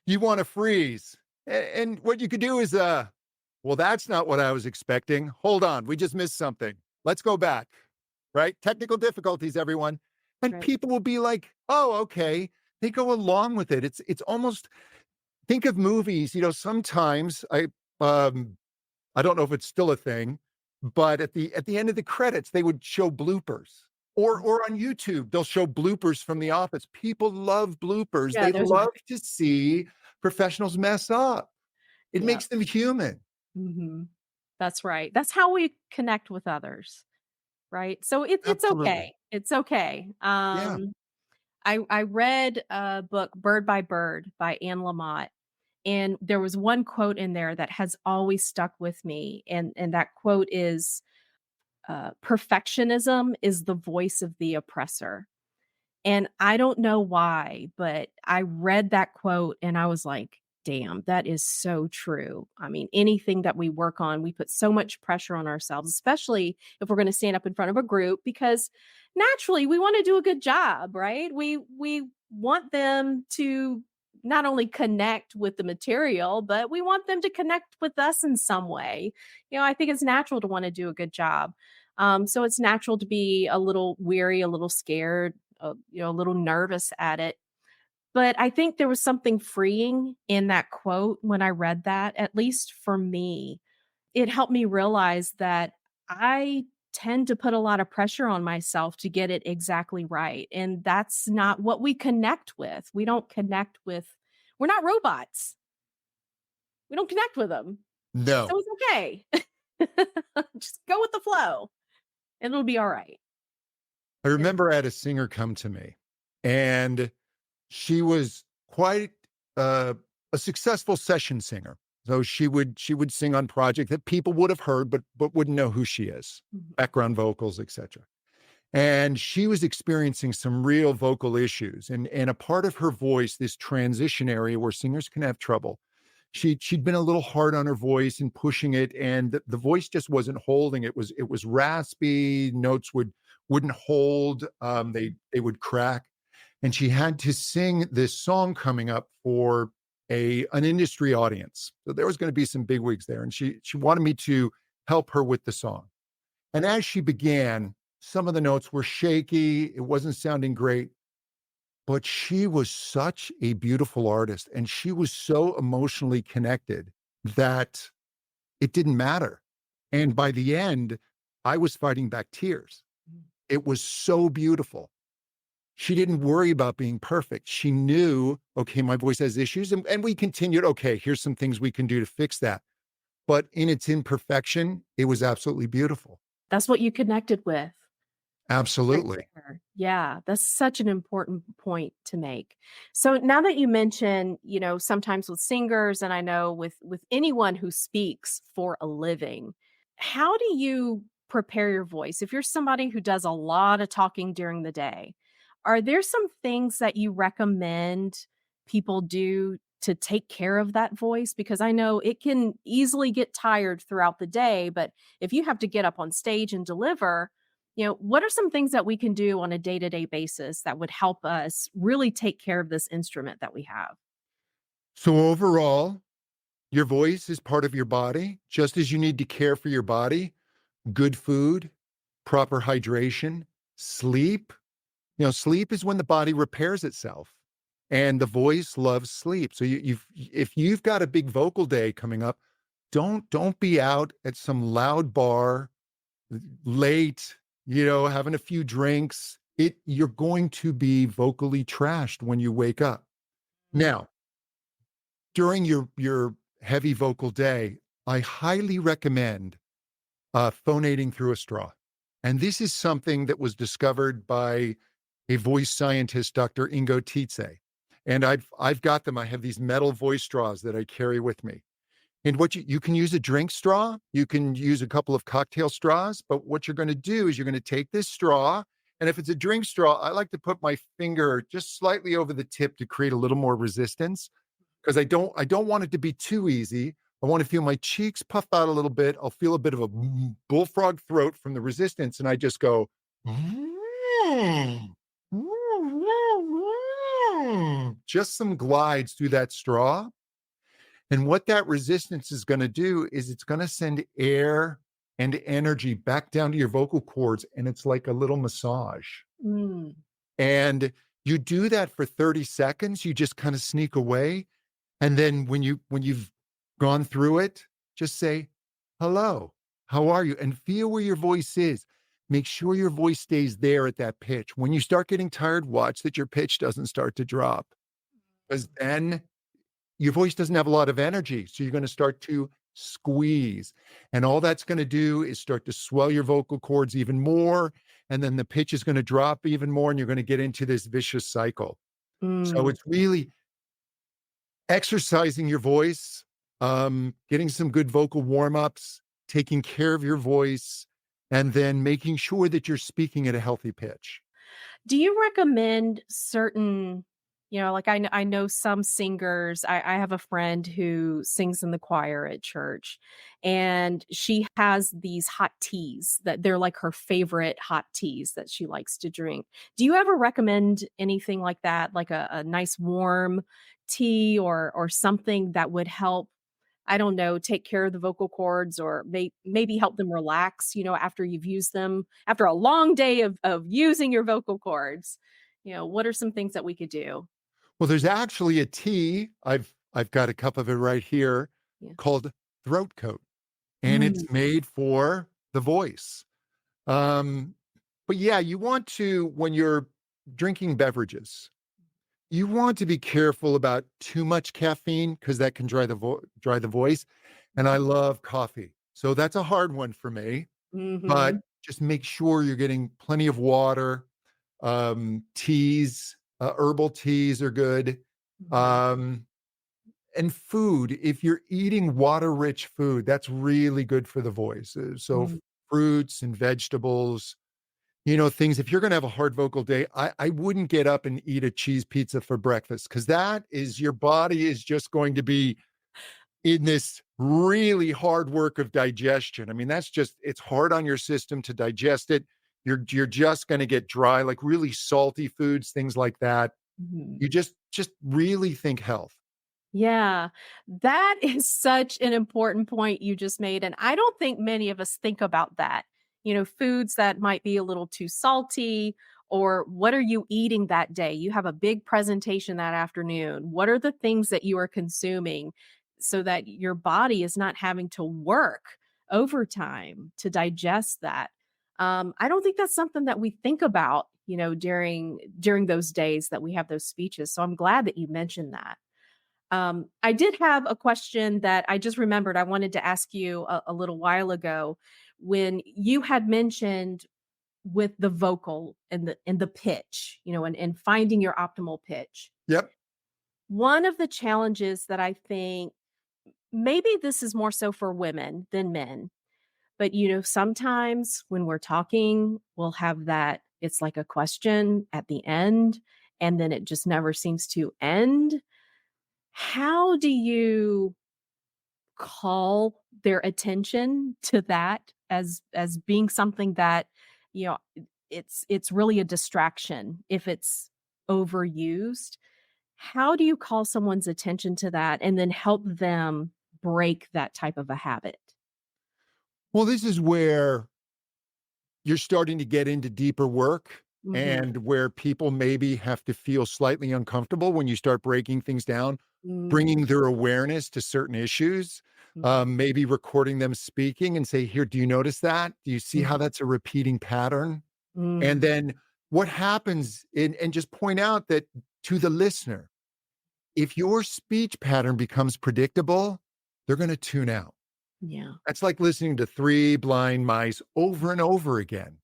You want to freeze. And what you could do is, well, that's not what I was expecting. Hold on, we just missed something. Let's go back. right? Technical difficulties, everyone. And Right. people will be like, oh, okay. They go along with it. It's almost, think of movies, sometimes um I don't know if it's still a thing, but at the end of the credits, they would show bloopers. Or on YouTube, they'll show bloopers from The Office. People love bloopers. Yeah, They there's a love to see professionals mess up. It yeah. makes them human. Mhm. That's right. That's how we connect with others, right? So it's Absolutely. okay. It's okay. Yeah. I read a book, Bird by Bird by Anne Lamott, and there was one quote in there that has always stuck with me, and that quote is, "Perfectionism is the voice of the oppressor." And I don't know why, but I read that quote and I was like, damn, that is so true. I mean, anything that we work on, we put so much pressure on ourselves, especially if we're going to stand up in front of a group, because naturally we want to do a good job, right? We want them to not only connect with the material, but we want them to connect with us in some way. I think it's natural to want to do a good job. So it's natural to be a little weary, a little scared, a little nervous at it. But I think there was something freeing in that quote when I read that, at least for me. It helped me realize that I tend to put a lot of pressure on myself to get it exactly right. And that's not what we connect with. We don't connect with, we're not robots. We don't connect with them. No. So it's okay. Just go with the flow and it'll be all right. I And remember I had a singer come to me, and she was quite uh, a successful session singer. So she would sing on projects that people would have heard, but wouldn't know who she is, Mhm. background vocals, etc. And she was experiencing some real vocal issues, and a part of her voice, this transition area where singers can have trouble. She'd been a little hard on her voice and pushing it, and the voice just wasn't holding. It was raspy. Notes wouldn't hold. They would crack, and she had to sing this song coming up for an industry audience. So there was going to be some bigwigs there, and she wanted me to help her with the song. And as she began, some of the notes were shaky. It wasn't sounding great, but she was such a beautiful artist, and she was so emotionally connected that it didn't matter. And by the end, I was fighting back tears. It was so beautiful. She didn't worry about being perfect. She knew, okay, my voice has issues. And we continued, okay, here's some things we can do to fix that. But in its imperfection, it was absolutely beautiful. that's what you connected with. Right Absolutely. there. Yeah, that's such an important point to make. So now that you mention, sometimes with singers and I know with anyone who speaks for a living, how do you prepare your voice? If you're somebody who does a lot of talking during the day, are there some things that you recommend people do to take care of that voice? Because I know it can easily get tired throughout the day, but if you have to get up on stage and deliver, what are some things that we can do on a day-to-day basis that would help us really take care of this instrument that we have? So overall, your voice is part of your body, just as you need to care for your body. Good food, proper hydration, sleep. Sleep is when the body repairs itself, and the voice loves sleep. So if you've got a big vocal day coming up, don't be out at some loud bar late, having a few drinks. You're going to be vocally trashed when you wake up. Mm. Now, during your heavy vocal day, I highly recommend phonating through a straw. And this is something that was discovered by a voice scientist, Dr. Ingo Tietze. And I've got them. I have these metal voice straws that I carry with me. And what you can use a drink straw, you can use a couple of cocktail straws, but what you're going to do is you're going to take this straw, and if it's a drink straw, I like to put my finger just slightly over the tip to create a little more resistance, because I don't want it to be too easy. I want to feel my cheeks puff out a little bit. I'll feel a bit of a bullfrog throat from the resistance, and I just go, just some glides through that straw. And what that resistance is going to do is it's going to send air and energy back down to your vocal cords, and it's like a little massage. Mm. And you do that for 30 seconds, you just kind of sneak away, and then when you've gone through it, just say, "Hello, how are you?" And feel where your voice is. Make sure your voice stays there at that pitch. When you start getting tired, watch that your pitch doesn't start to drop, because then your voice doesn't have a lot of energy, so you're gonna start to squeeze, and all that's gonna do is start to swell your vocal cords even more, and then the pitch is gonna drop even more, and you're gonna get into this vicious cycle. So Mm. it's really exercising your voice, getting some good vocal warm-ups, taking care of your voice, and then making sure that you're speaking at a healthy pitch. Do you recommend certain, like I know some singers. I have a friend who sings in the choir at church, and she has these hot teas that they're like her favorite hot teas that she likes to drink. Do you ever recommend anything like that, like a nice warm tea or something that would help, I don't know, take care of the vocal cords or maybe help them relax, after you've used them, after a long day of using your vocal cords? What are some things that we could do? Well, there's actually a tea, I've got a cup of it right here, Yeah. called throat coat, and Mm. it's made for the voice. Um, but yeah, you want to when you're drinking beverages, you want to be careful about too much caffeine because that can dry the voice, and I love coffee. So that's a hard one for me, but Mhm. just make sure you're getting plenty of water, teas, herbal teas are good, Mhm. um, and food. If you're eating water-rich food, that's really good for the voice, so Mm. fruits and vegetables, things if you're gonna have a hard vocal day, I wouldn't get up and eat a cheese pizza for breakfast because that is your body is just going to be in this really hard work of digestion. I mean, that's just it's hard on your system to digest it. You're just gonna get dry, like really salty foods, things like that. Mhm. You just really think health. Yeah, that is such an important point you just made, and I don't think many of us think about that. Foods that might be a little too salty, or what are you eating that day? You have a big presentation that afternoon. What are the things that you are consuming so that your body is not having to work overtime to digest that? I don't think that's something that we think about, during those days that we have those speeches. So I'm glad that you mentioned that. I did have a question that I just remembered I wanted to ask you a little while ago when you had mentioned with the vocal and the pitch, and finding your optimal pitch. Yep. One of the challenges that I think maybe this is more so for women than men, but sometimes when we're talking, we'll have that it's like a question at the end and then it just never seems to end. How do you call their attention to that as being something that, you know, it's really a distraction if it's overused? How do you call someone's attention to that and then help them break that type of a habit? Well, this is where you're starting to get into deeper work Mhm. and where people maybe have to feel slightly uncomfortable when you start breaking things down, Mm, bringing their awareness to certain issues, mhm, maybe recording them speaking and say, "Here, do you notice that? Do you see how mhm, that's a repeating pattern?" And mm. then what happens and just point out that to the listener, if your speech pattern becomes predictable, they're gonna tune out. Yeah. That's like listening to 3 blind mice over and over again.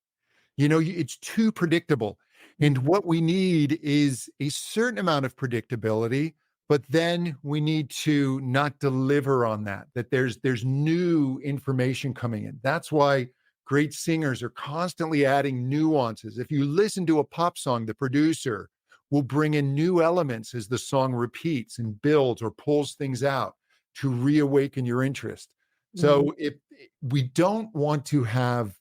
It's too predictable. And Mhm, what we need is a certain amount of predictability, but then we need to not deliver on that there's new information coming in. That's why great singers are constantly adding nuances. If you listen to a pop song, the producer will bring in new elements as the song repeats and builds or pulls things out to reawaken your interest. mhm, So if we don't want to have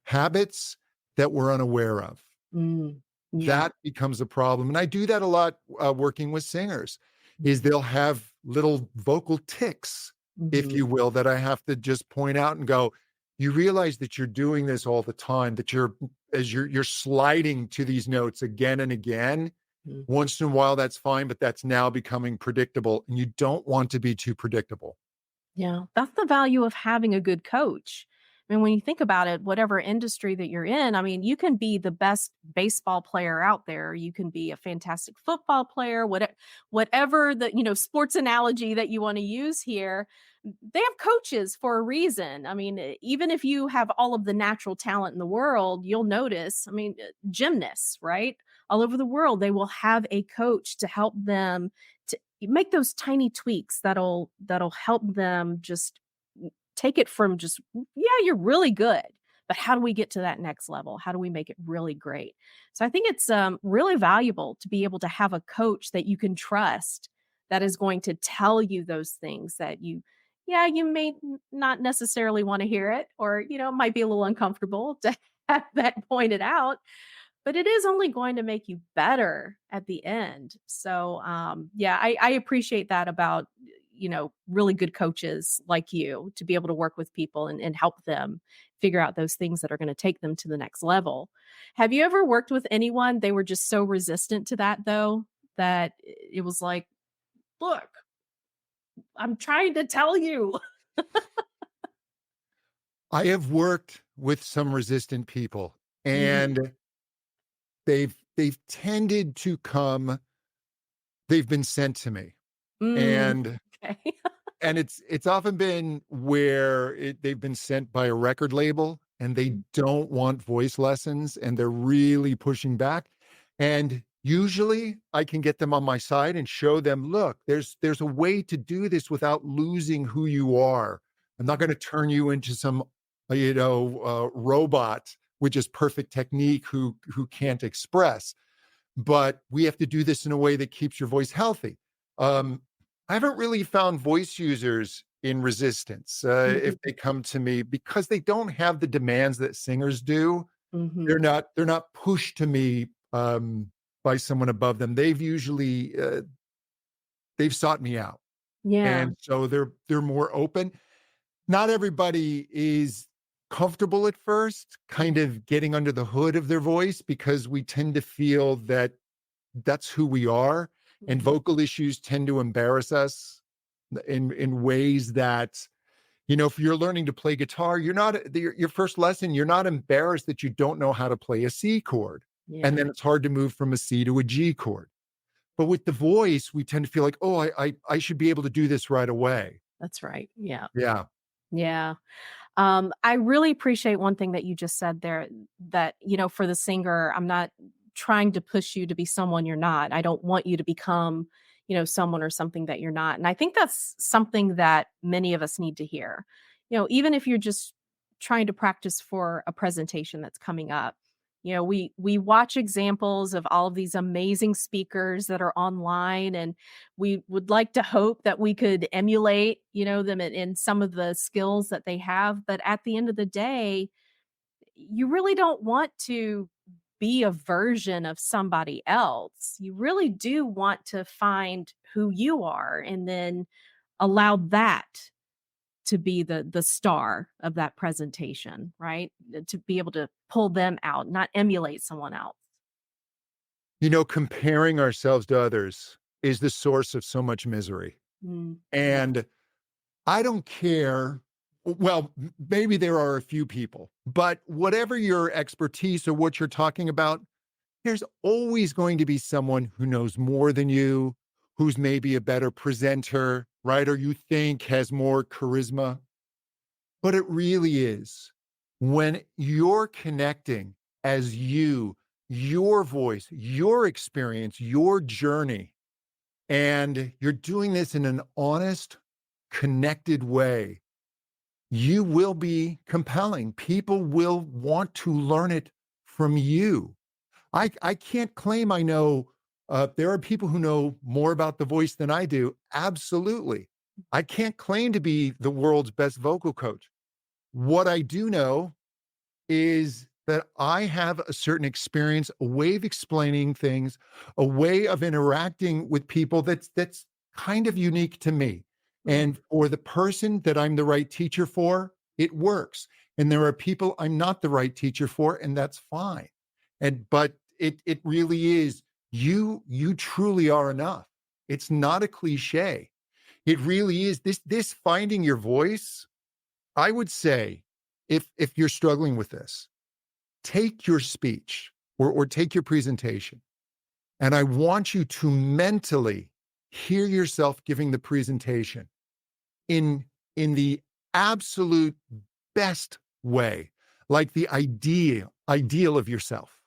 habits that we're unaware of. mm. Yeah. That becomes a problem, and I do that a lot, working with singers, is they'll have little vocal tics, if Mhm, you will, that I have to just point out and go, you realize that you're doing this all the time, that you're sliding to these notes again and again. Mm. Once in a while, that's fine, but that's now becoming predictable, and you don't want to be too predictable. Yeah, that's the value of having a good coach. I mean, when you think about it, whatever industry that you're in, I mean, you can be the best baseball player out there. You can be a fantastic football player, whatever the, sports analogy that you want to use here. They have coaches for a reason. I mean, even if you have all of the natural talent in the world, you'll notice, I mean, gymnasts, right? All over the world, they will have a coach to help them to make those tiny tweaks that'll help them just take it from just, yeah, you're really good, but how do we get to that next level? How do we make it really great? So I think it's really valuable to be able to have a coach that you can trust, that is going to tell you those things that yeah, you may not necessarily want to hear it, or it might be a little uncomfortable to have that pointed out, but it is only going to make you better at the end. So, yeah, I appreciate that about, really good coaches like you, to be able to work with people and help them figure out those things that are going to take them to the next level. Have you ever worked with anyone, they were just so resistant to that though, that it was like, look, I'm trying to tell you. I have worked with some resistant people, Mhm. and they've tended to come they've been sent to me, Mm, and okay. it's often been where they've been sent by a record label, and they don't want voice lessons, and they're really pushing back, and usually, I can get them on my side and show them, "Look, there's a way to do this without losing who you are. I'm not gonna turn you into some, robot with just perfect technique who can't express. But we have to do this in a way that keeps your voice healthy." Um, I haven't really found voice users in resistance, if Mhm. they come to me, because they don't have the demands that singers do. Mhm. They're not pushed to me, by someone above them. They've sought me out, Yeah. and so they're more open. Not everybody is comfortable at first, kind of getting under the hood of their voice, because we tend to feel that that's who we are, and Mhm. vocal issues tend to embarrass us in ways that, if you're learning to play guitar, you're not your first lesson, you're not embarrassed that you don't know how to play a C chord, and Yeah, then it's hard to move from a C to a G chord. But with the voice, we tend to feel like, "Oh, I should be able to do this right away." that's right. Yeah. Yeah. Yeah. I really appreciate one thing that you just said there, that, for the singer, I'm not trying to push you to be someone you're not. I don't want you to become, someone or something that you're not. And I think that's something that many of us need to hear. Even if you're just trying to practice for a presentation that's coming up. We watch examples of all of these amazing speakers that are online, and we would like to hope that we could emulate, them in some of the skills that they have. But at the end of the day, you really don't want to be a version of somebody else. You really do want to find who you are, and then allow that to be the star of that presentation, right? To be able to pull them out, not emulate someone else. Comparing ourselves to others is the source of so much misery, Mm, yeah. and I don't care. Well, maybe there are a few people, but whatever your expertise or what you're talking about, there's always going to be someone who knows more than you, who's maybe a better presenter, right? Or you think has more charisma. But it really is when you're connecting as you, your voice, your experience, your journey, and you're doing this in an honest, connected way, you will be compelling. People will want to learn it from you. I can't claim I know. There are people who know more about the voice than I do. Absolutely. I can't claim to be the world's best vocal coach. What I do know is that I have a certain experience, a way of explaining things, a way of interacting with people that's kind of unique to me. Mm, And for the person that I'm the right teacher for, it works. And there are people I'm not the right teacher for, and that's fine. But it really is, you truly are enough. It's not a cliche. It really is this finding your voice. I would say, if you're struggling with this, take your speech or take your presentation, and I want you to mentally hear yourself giving the presentation in the absolute best way, like the ideal of yourself.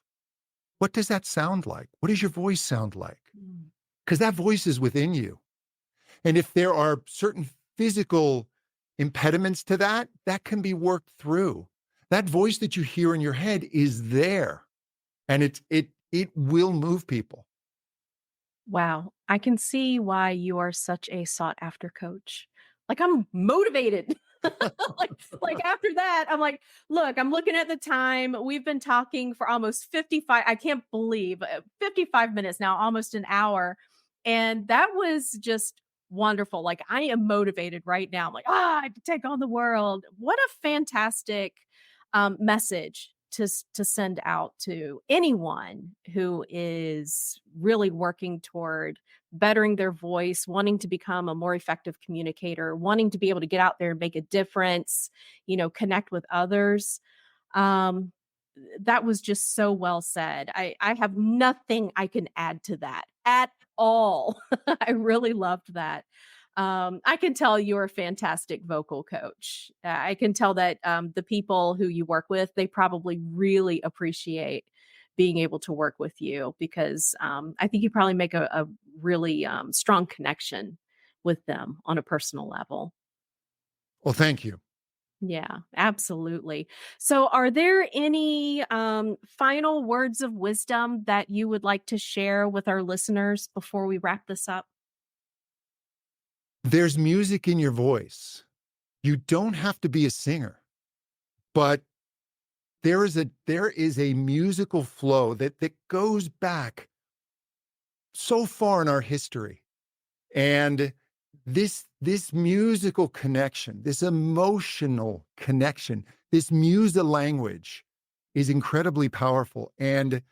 What does that sound like? What does your voice sound like? Mm. Because that voice is within you. And if there are certain physical impediments to that, that can be worked through. That voice that you hear in your head is there, and it will move people. Wow, I can see why you are such a sought after coach. Like, I'm motivated. like like after that, I'm like, look, I'm looking at the time. We've been talking for almost 55, I can't believe 55 minutes now, almost an hour. And that was just wonderful. Like, I am motivated right now. I'm like, I can take on the world. What a fantastic message to send out to anyone who is really working toward bettering their voice, wanting to become a more effective communicator, wanting to be able to get out there and make a difference, connect with others. Um, that was just so well said. I have nothing I can add to that at all. I really loved that. I can tell you're a fantastic vocal coach. I can tell that the people who you work with, they probably really appreciate being able to work with you because I think you probably make a really strong connection with them on a personal level. Well, thank you. Yeah, absolutely. So, are there any final words of wisdom that you would like to share with our listeners before we wrap this up? There's music in your voice. You don't have to be a singer, but there is a musical flow that goes back so far in our history. And this musical connection, this emotional connection, this musa language is incredibly powerful. And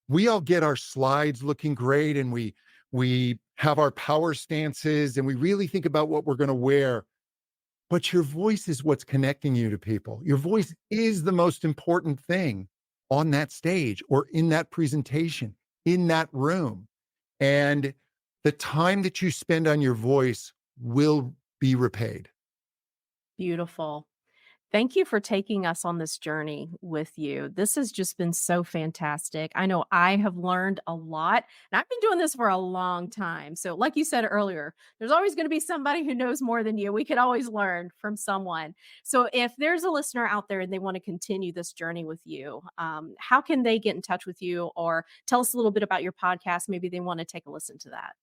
we all get our slides looking great, and we have our power stances, and we really think about what we're going to wear. But your voice is what's connecting you to people. Your voice is the most important thing on that stage or in that presentation, in that room. And the time that you spend on your voice will be repaid. Beautiful. Thank you for taking us on this journey with you. This has just been so fantastic. I know I have learned a lot, and I've been doing this for a long time. So, like you said earlier, there's always going to be somebody who knows more than you. We could always learn from someone. So, if there's a listener out there and they want to continue this journey with you, how can they get in touch with you or tell us a little bit about your podcast? Maybe they want to take a listen to that.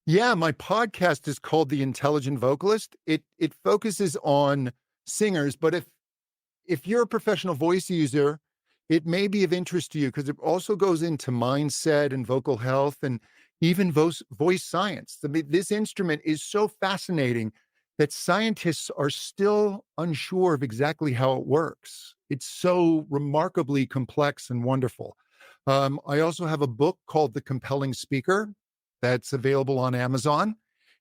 Yeah, my podcast is called The Intelligent Vocalist. It focuses on singers, but if you're a professional voice user, it may be of interest to you because it also goes into mindset and vocal health and even voice science. I mean, this instrument is so fascinating that scientists are still unsure of exactly how it works. It's so remarkably complex and wonderful. I also have a book called The Compelling Speaker that's available on Amazon.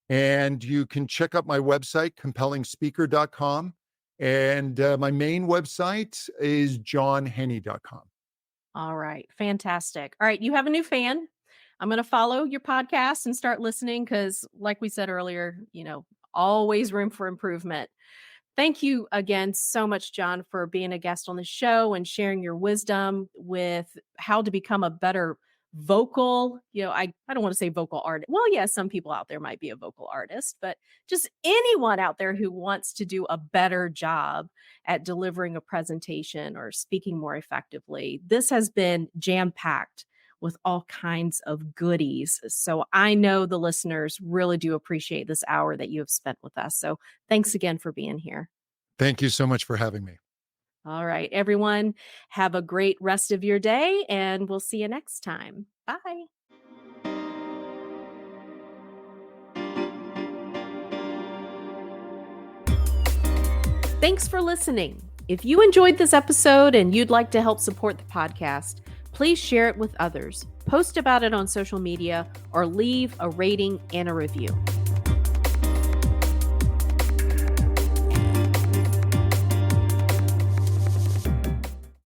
And you can check out my website, compellingspeaker.com. And my main website is johnhenny.com. All right. Fantastic. All right. You have a new fan. I'm going to follow your podcast and start listening because, like we said earlier, always room for improvement. Thank you again so much, John, for being a guest on the show and sharing your wisdom with how to become a better vocal. I don't want to say vocal artist. Well, yeah, some people out there might be a vocal artist, but just anyone out there who wants to do a better job at delivering a presentation or speaking more effectively. This has been jam-packed with all kinds of goodies. So I know the listeners really do appreciate this hour that you have spent with us. So thanks again for being here. Thank you so much for having me. All right, everyone, have a great rest of your day, and we'll see you next time. Bye. Thanks for listening. If you enjoyed this episode and you'd like to help support the podcast, please share it with others, post about it on social media, or leave a rating and a review.